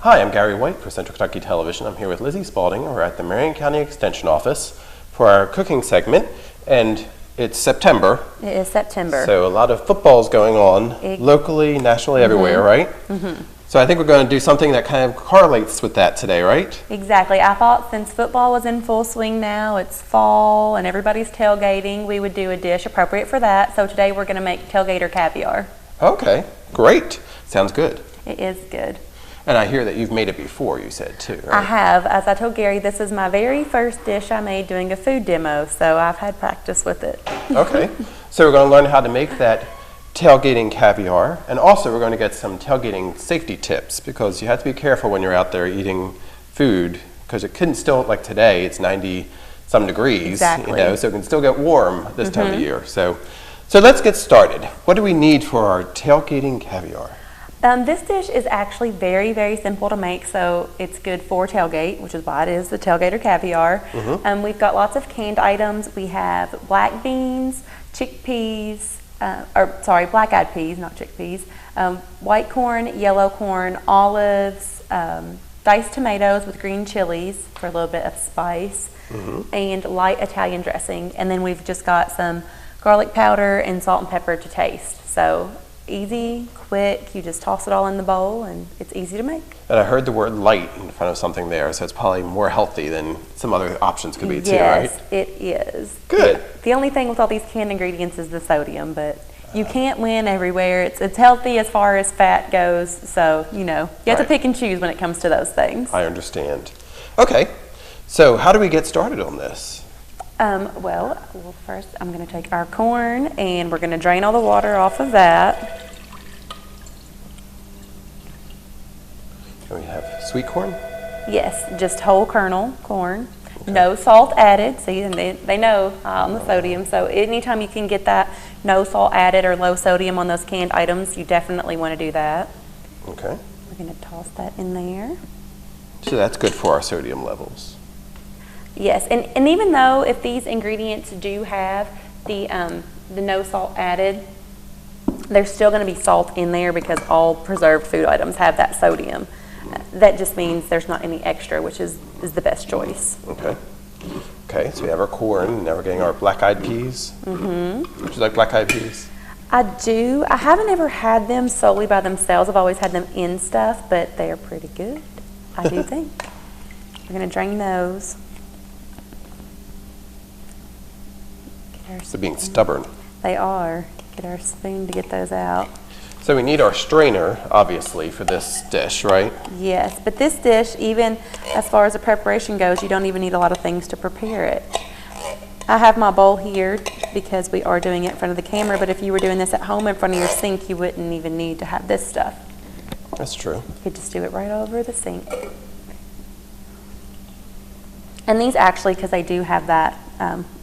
Hi, I'm Gary White for Central Kentucky Television. I'm here with Lizzie Spalding. We're at the Marion County Extension Office for our cooking segment, and it's September. It is September. So a lot of football's going on locally, nationally, everywhere, right? So I think we're going to do something that kind of correlates with that today, right? Exactly. I thought since football was in full swing now, it's fall and everybody's tailgating, we would do a dish appropriate for that. So today we're going to make tailgater caviar. Okay, great. Sounds good. It is good. And I hear that you've made it before, you said, too, right? I have. As I told Gary, this is my very first dish I made doing a food demo, so I've had practice with it. Okay. So we're going to learn how to make that tailgating caviar, and also we're going to get some tailgating safety tips, because you have to be careful when you're out there eating food, because it can still, like today, it's 90 some degrees, exactly. You know, so it can still get warm this time of year. So let's get started. What do we need for our tailgating caviar? This dish is actually very, very simple to make, so it's good for tailgate, which is why it is the tailgater caviar. We've got lots of canned items. We have black beans, chickpeas, black-eyed peas, not chickpeas, white corn, yellow corn, olives, diced tomatoes with green chilies for a little bit of spice, and light Italian dressing. And then we've just got some garlic powder and salt and pepper to taste. So easy, quick, you just toss it all in the bowl and it's easy to make. And I heard the word light in front of something there, so it's probably more healthy than some other options could be too, right? Yes, it is. Good. The only thing with all these canned ingredients is the sodium, but you can't win everywhere. It's healthy as far as fat goes, so you have to pick and choose when it comes to those things. I understand. Okay, so how do we get started on this? Well, first I'm going to take our corn and we're going to drain all the water off of that. And we have sweet corn? Yes, just whole kernel corn. Okay. No salt added. See, and they know on the sodium. So anytime you can get that no salt added or low sodium on those canned items, you definitely want to do that. Okay. We're going to toss that in there. So that's good for our sodium levels. Yes, and even though if these ingredients do have the no salt added, there's still going to be salt in there because all preserved food items have that sodium. That just means there's not any extra, which is the best choice. Okay. Okay, so we have our corn, and now we're getting our black-eyed peas. Would you like black-eyed peas? I do. I haven't ever had them solely by themselves. I've always had them in stuff, but they are pretty good, I do think. We're going to drain those. They're being stubborn. They are. Get our spoon to get those out. So we need our strainer, obviously, for this dish, right? Yes, but this dish, even as far as the preparation goes, you don't even need a lot of things to prepare it. I have my bowl here because we are doing it in front of the camera, but if you were doing this at home in front of your sink, you wouldn't even need to have this stuff. That's true. You could just do it right over the sink. And these actually, because they do have that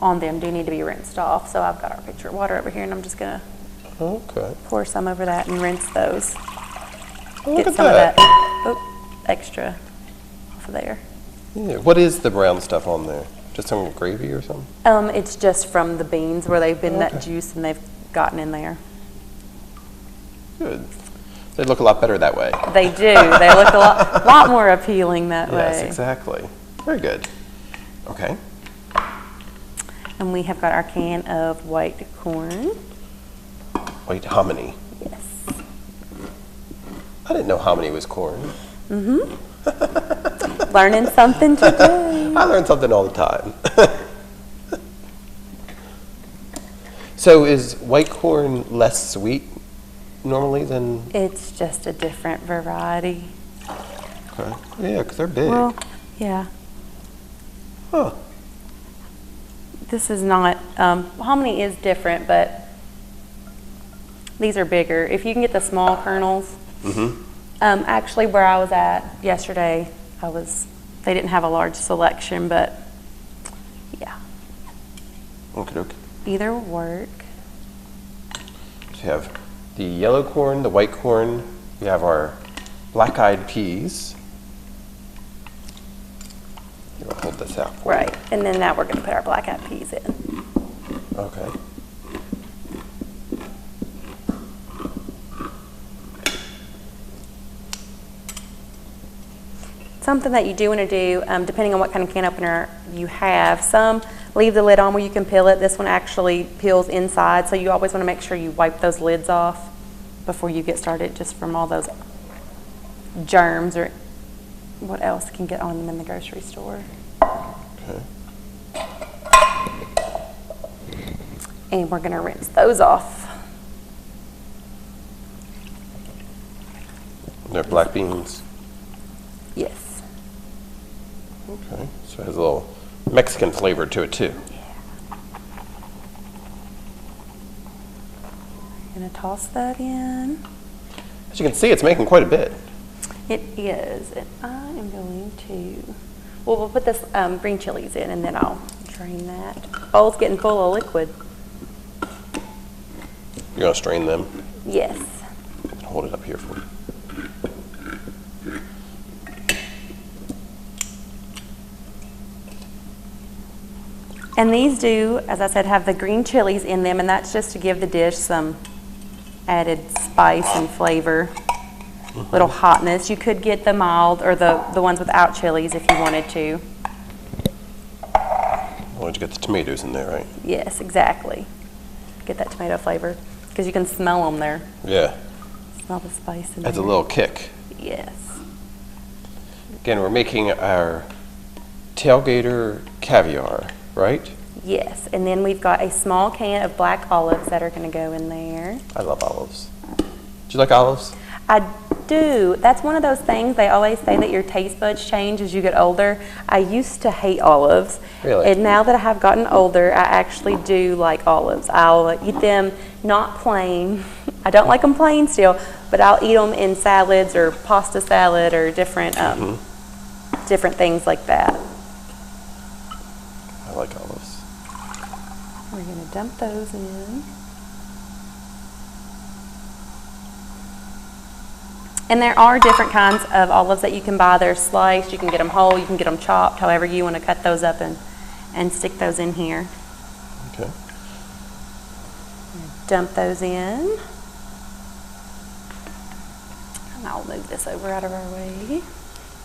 on them, do need to be rinsed off. So I've got our pitcher of water over here, and I'm just going to pour some over that and rinse those. Get some of that extra off of there. Yeah. What is the brown stuff on there? Just some gravy or something? It's just from the beans where they've been that juice and they've gotten in there. Good. They look a lot better that way. They do. They look a lot more appealing that way. Yes, exactly. Very good. Okay. And we have got our can of white corn. White hominy. Yes. I didn't know hominy was corn. Learning something today. I learn something all the time. So is white corn less sweet normally than? It's just a different variety. Okay. Yeah, because they're big. Well, yeah. Huh. This is not, hominy is different, but these are bigger. If you can get the small kernels, actually where I was at yesterday, they didn't have a large selection, but yeah. Okay. Either will work. So you have the yellow corn, the white corn, we have our black-eyed peas. You'll hold this out. Right, and then now we're going to put our black-eyed peas in. Okay. something that you do want to do, depending on what kind of can opener you have. Some leave the lid on where you can peel it. This one actually peels inside, so you always want to make sure you wipe those lids off before you get started, just from all those germs or what else can get on them in the grocery store. Okay. And we're going to rinse those off. They're black beans. Yes. Okay, so it has a little Mexican flavor to it too. I'm going to toss that in. As you can see, it's making quite a bit. It is. And I am going to, well, we'll put this green chilies in and then I'll drain that. Bowl's getting full of liquid. You're going to strain them? Yes. Hold it up here for me. And these do, as I said, have the green chilies in them, and that's just to give the dish some added spice and flavor, little hotness. You could get the mild or the ones without chilies if you wanted to. Wanted to get the tomatoes in there, right? Yes, exactly. Get that tomato flavor, because you can smell them there. Yeah. Smell the spice in there. Adds a little kick. Yes. Again, we're making our Tailgater caviar, right? Yes, and then we've got a small can of black olives that are going to go in there. I love olives. Do you like olives? I do. That's one of those things they always say that your taste buds change as you get older. I used to hate olives. Really? And now that I have gotten older, I actually do like olives. I'll eat them not plain. I don't like them plain still, but I'll eat them in salads or pasta salad or different different things like that. I like olives. We're going to dump those in. And there are different kinds of olives that you can buy. They're sliced, you can get them whole, you can get them chopped, however you want to cut those up and stick those in here. Okay. Dump those in. And I'll move this over out of our way.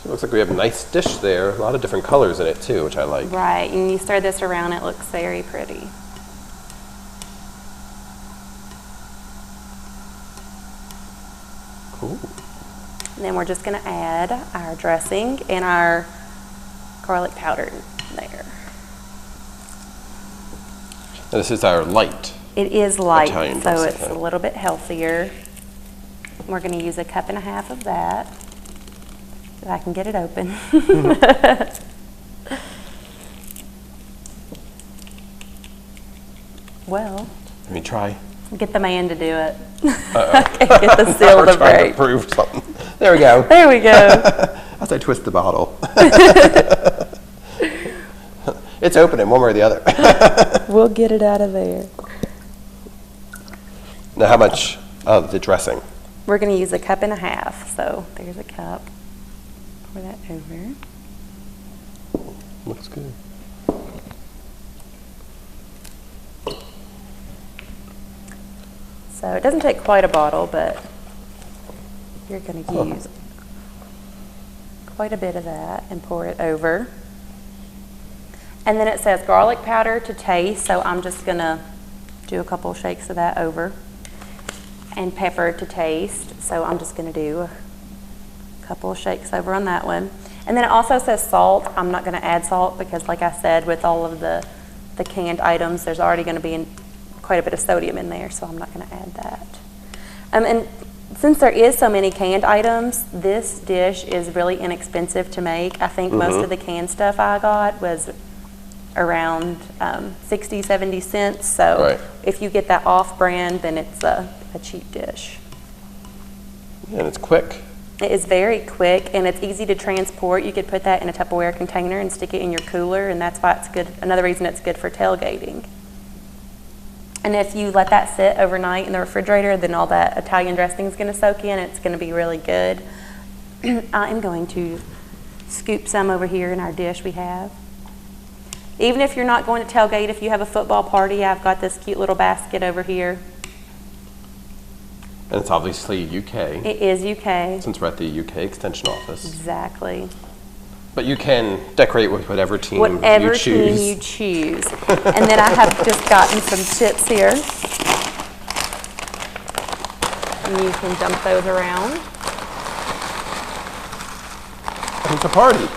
So it looks like we have a nice dish there. A lot of different colors in it too, which I like. Right, and you stir this around, it looks very pretty. Cool. And then we're just going to add our dressing and our garlic powder there. Now this is our light. It is light, Italian so dressing, it's a right? little bit healthier. We're going to use 1.5 cups of that, so I can get it open. Well, Let me try. get the man to do it. I can't get the seal We're to trying break. to prove something. There we go. There we go. As I twist the bottle. It's opening one way or the other. We'll get it out of there. Now how much of the dressing? We're going to use 1.5 cups, so there's a cup. Pour that over. Looks good. So it doesn't take quite a bottle, but you're going to use quite a bit of that and pour it over. And then it says garlic powder to taste, so I'm just going to do a couple shakes of that over. And pepper to taste, so I'm just going to do a couple of shakes over on that one. And then it also says salt. I'm not going to add salt because, like I said, with all of the canned items, there's already going to be quite a bit of sodium in there, so I'm not going to add that. And since there is so many canned items, this dish is really inexpensive to make. I think most of the canned stuff I got was around 60, 70 cents. So if you get that off-brand, then it's a cheap dish. And it's quick. It is very quick and it's easy to transport. You could put that in a Tupperware container and stick it in your cooler, and that's why it's good. Another reason it's good for tailgating. And if you let that sit overnight in the refrigerator, then all that Italian dressing is going to soak in. It's going to be really good. I am going to scoop some over here in our dish we have. Even if you're not going to tailgate, if you have a football party, I've got this cute little basket over here. And it's obviously UK. It is UK. Since we're at the UK Extension Office. Exactly. But you can decorate with whatever team Whatever you choose. team you choose. And then I have just gotten some chips here. And you can dump those around. It's a party.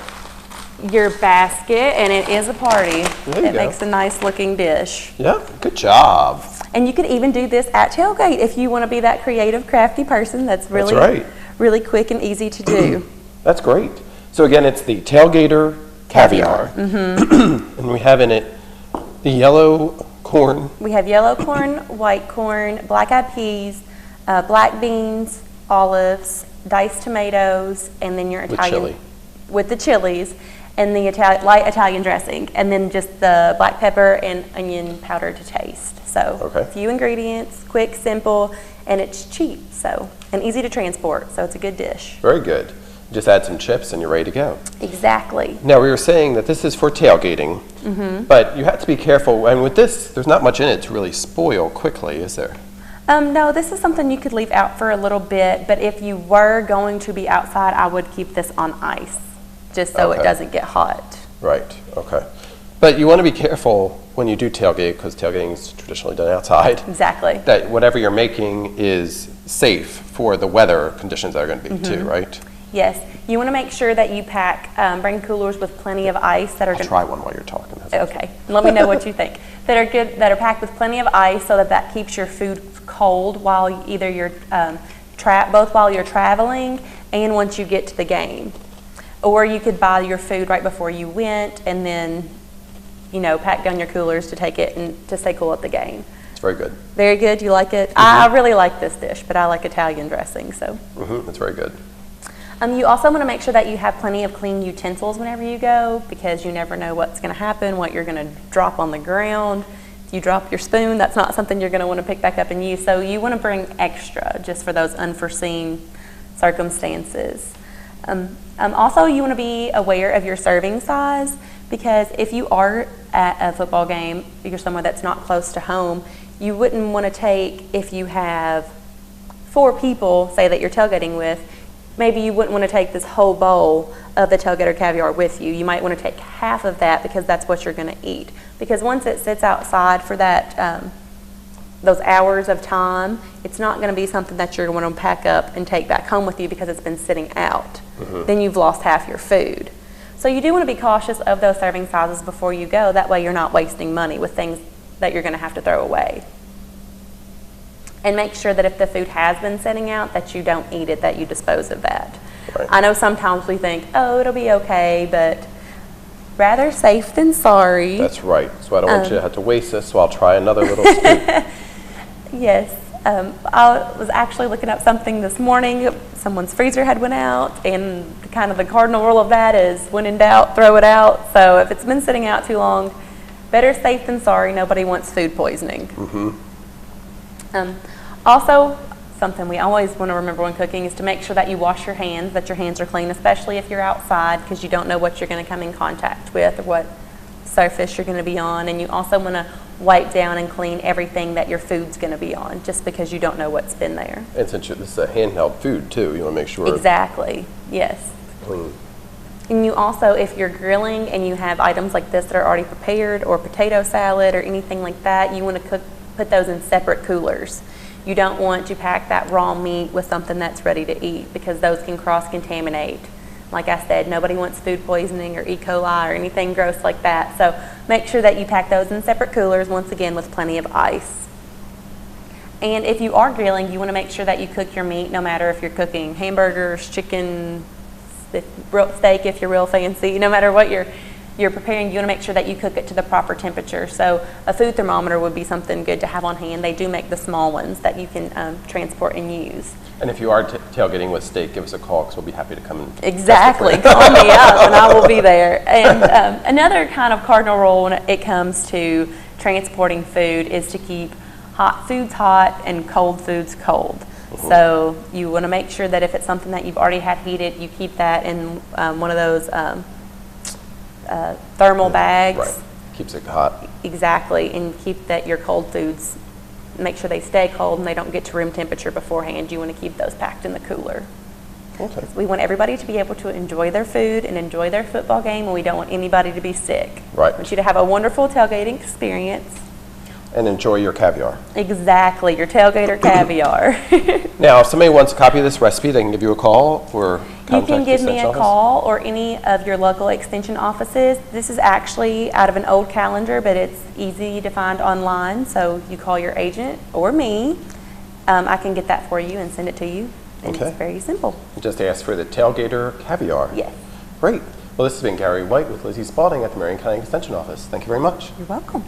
Your basket, and it is a party. There you It go. makes a nice looking dish. Yeah, good job. And you could even do this at tailgate if you want to be that creative, crafty person. That's really, right. really quick and easy to do. That's great. So again, it's the Tailgater Caviar. And we have in it the yellow corn. We have yellow corn, white corn, black-eyed peas, black beans, olives, diced tomatoes, and then your With Italian chili. with the chilies, and the light Italian dressing, and then just the black pepper and onion powder to taste. So Okay. few ingredients, quick, simple, and it's cheap. So and easy to transport. So it's a good dish. Very good. Just add some chips and you're ready to go. Exactly. Now we were saying that this is for tailgating, but you have to be careful. And with this, there's not much in it to really spoil quickly, is there? No, this is something you could leave out for a little bit, but if you were going to be outside, I would keep this on ice, just so it Okay. doesn't get hot. Right, okay. But you want to be careful when you do tailgate, because tailgating is traditionally done outside, Exactly. that whatever you're making is safe for the weather conditions that are going to be too, right? Yes, you want to make sure that you pack, bring coolers with plenty of ice that are I'll going try one while you're talking. Okay, let me know what you think. That are good, that are packed with plenty of ice, so that that keeps your food cold while either you're both while you're traveling and once you get to the game. Or you could buy your food right before you went, and then, you know, pack down your coolers to take it and to stay cool at the game. It's very good. Very good. You like it? I really like this dish, but I like Italian dressing, so. It's very good. You also want to make sure that you have plenty of clean utensils whenever you go, because you never know what's going to happen, what you're going to drop on the ground. If you drop your spoon, that's not something you're going to want to pick back up and use. So you want to bring extra just for those unforeseen circumstances. Also, you want to be aware of your serving size, because if you are at a football game, you're somewhere that's not close to home, you wouldn't want to take, if you have 4 people, say, that you're tailgating with, maybe you wouldn't want to take this whole bowl of the Tailgater Caviar with you. You might want to take half of that, because that's what you're going to eat. Because once it sits outside for that, those hours of time, it's not going to be something that you're going to pack up and take back home with you because it's been sitting out. Then you've lost half your food. So you do want to be cautious of those serving sizes before you go. That way you're not wasting money with things that you're going to have to throw away. And make sure that if the food has been sitting out, that you don't eat it, that you dispose of that. Right. I know sometimes we think, oh, it'll be okay, but rather safe than sorry. That's right. So I don't want you to have to waste this, so I'll try another little scoop. Yes. I was actually looking up something this morning. Someone's freezer had went out, and kind of the cardinal rule of that is, when in doubt, throw it out. So if it's been sitting out too long, better safe than sorry. Nobody wants food poisoning. Also, something we always want to remember when cooking is to make sure that you wash your hands, that your hands are clean, especially if you're outside, because you don't know what you're going to come in contact with or what surface you're going to be on. And you also want to wipe down and clean everything that your food's going to be on, just because you don't know what's been there. And since this is a handheld food too, you want to make sure Exactly, yes. it's clean. And you also, if you're grilling and you have items like this that are already prepared, or potato salad or anything like that, you want to put those in separate coolers. You don't want to pack that raw meat with something that's ready to eat, because those can cross-contaminate. Like I said, nobody wants food poisoning or E. coli or anything gross like that. So make sure that you pack those in separate coolers, once again with plenty of ice. And if you are grilling, you want to make sure that you cook your meat, no matter if you're cooking hamburgers, chicken, steak if you're real fancy, no matter what you're preparing, you want to make sure that you cook it to the proper temperature. So a food thermometer would be something good to have on hand. They do make the small ones that you can transport and use. And if you are tailgating with steak, give us a call, because we'll be happy to come and Exactly. Call me up and I will be there. And another kind of cardinal rule when it comes to transporting food is to keep hot foods hot and cold foods cold. So you want to make sure that if it's something that you've already had heated, you keep that in one of those thermal bags. Right. Keeps it hot. Exactly, and keep that your cold foods, make sure they stay cold and they don't get to room temperature beforehand. You want to keep those packed in the cooler. Okay. We want everybody to be able to enjoy their food and enjoy their football game, and we don't want anybody to be sick. Right. We want you to have a wonderful tailgating experience. And enjoy your caviar. Exactly, your tailgater caviar. Now, if somebody wants a copy of this recipe, they can give you a call or You contact can the give me extension a office? call or any of your local extension offices. This is actually out of an old calendar, but it's easy to find online. So you call your agent or me. I can get that for you and send it to you. And Okay. It's very simple. Just ask for the Tailgater Caviar. Yes. Great. Well, this has been Gary White with Lizzie Spalding at the Marion County Extension Office. Thank you very much. You're welcome.